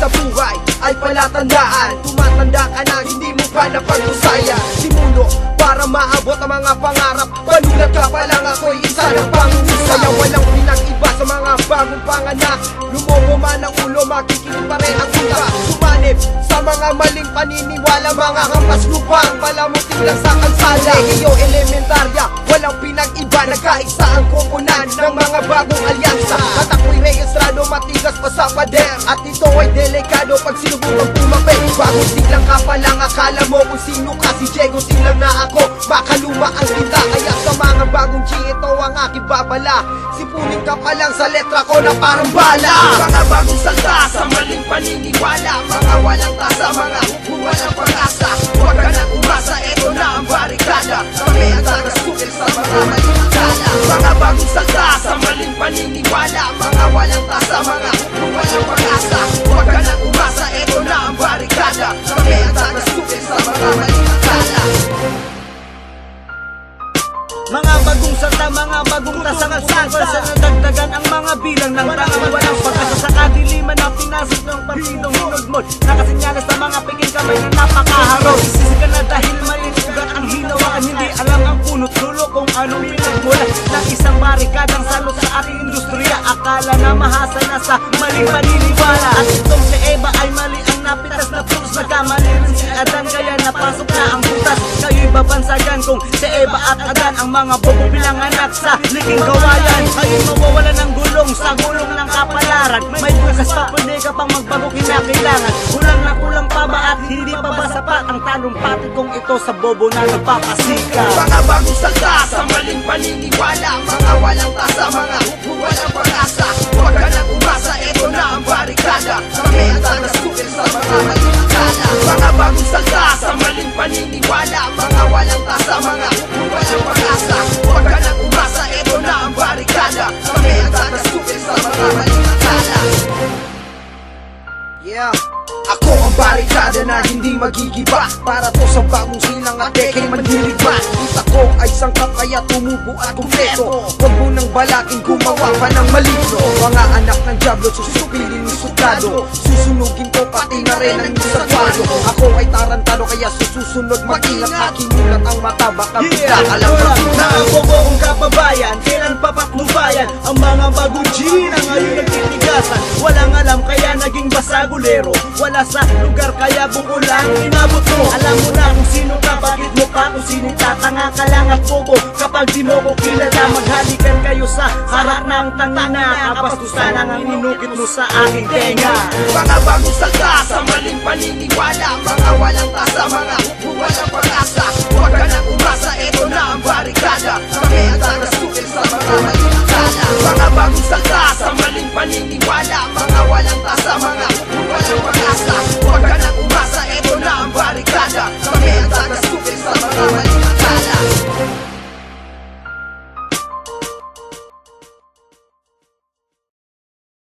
sa buhay ay palatandaan. Tumatanda ka na, hindi mo pa napag-usaya. Simulo para maabot ang mga pangarap. Panulat ka pa lang, ako'y isa ng pangungusap. Kaya walang pinag-iba sa mga bagong panganak. Lumobo man ang ulo, makikinig pa rin ang utak. Sumanib sa mga maling paniniwala, mga hampas lupang palamutin lang sa kalsada. Iyo elementarya, walang pinag-iba, nagkaisa ang koponan ng mga bagong alyansa. At ako'y rehistrado, matigas pa sa pader. At ito ay delikado pag sinubukang pumapit. Bagong siglang ka pa lang, akala mo kung sino ka. Si Diego silang na ako, baka luma ang kita. Kaya sa mga bagong G, ito ang aking babala. Sipunin ka pa lang sa letra ko na parang bala. Mga bagong salta sa maling paniniwala, mga walang tasa, mga walang pag-asa. Huwag ka nang umasa, ito na ang barikada. Kami ang tagas-tukil sa mga maling akala. Mga bagong salta sa maling paniniwala, mga walang tasa, mga walang pag-asa. Huwag ka nang umasa, ito na ang barikada. Kami ang tagas-tukil sa mga maling akala. Mga bagong salta, mga bagong tasangasasa, sa nadagdagan ang mga bilang ng tangang walang pag-asa. Sa kadiliman na pinasok ng partidong hinugmod, nakasinyalas sa mga piking kamay na napakaharot. Isisi ka na dahil malinugan ang hinawakan, hindi alam ang punot dulo kung anong pinagmula ng isang barikadang salot sa ating industriya. Akala na mahasa na sa maling paniniwala, at itong si Eva ay mali ang napitas na putos. Nagkamali rin si Adan, kaya napasok na ang butas. Kayo'y babansagan kung si Eva at Adan ang mga bobo bilang anak sa liking kawayan. Kayo'y mawawala ng gulong sa gulong ng kapalaran. May bukas pa, pwede ka pang magbago, kinakailangan. Kulang na kulang pa ba at hindi pa ba sapat ang talumpati kung ito sa bobo na nagpapasika. Mga bagong salta sa maling paniniwala, mga walang tasa, mga walang pag-asa. Huwag ka nang umasa, ito na ang barikada. Kami ang tagas-tukil sa mga maling akala. Mga bagong salta sa maling paniniwala, mga walang tasa, mga walang pag-asa. Huwag ka nang umasa, ito na ang barikada. Kami ang tagas-tukil sa mga maling akala. Yeah, ako ang barikada na hindi magigiba. Para to sa bagong silang at dekay mandirigma. Kita ko ay sangkap kaya tumubo at kumpleto. Huwag mo nang balaking gumawa pa ng malito. Mga anak ng Diablo, susupilin ni suplado. Susunugin ko pati na rin ang isagwado. Ako ay tarantado kaya susunod mag-ingat. Nakimulat ang mata, baka bigla ka lang maguna. Mga bobong kababayan, kailan papatnubayan ang mga bagong G na ngayon nagtitigasan. Walang alam kaya naging basagulero. Wala sa lugar kaya buko lang inabot mo. Alam mo na kung sino ka, bakit mo pa kung sino tatanga ka lang at bobo. Kapag di mo ko kilala, maghalikan kayo sa harap ng tangina. Kapastusan ang inukit mo sa aking tenga. Mga bagong salta sa maling paniniwala, mga walang tasa, mga walang pag-asa. Huwag ka nang umasa, ito na ang barikada. Kami ang tagas-tukil sa mga maling akala. Mga bagong salta sa maling paniniwala, mga walang tasa, mga walang pag-asa.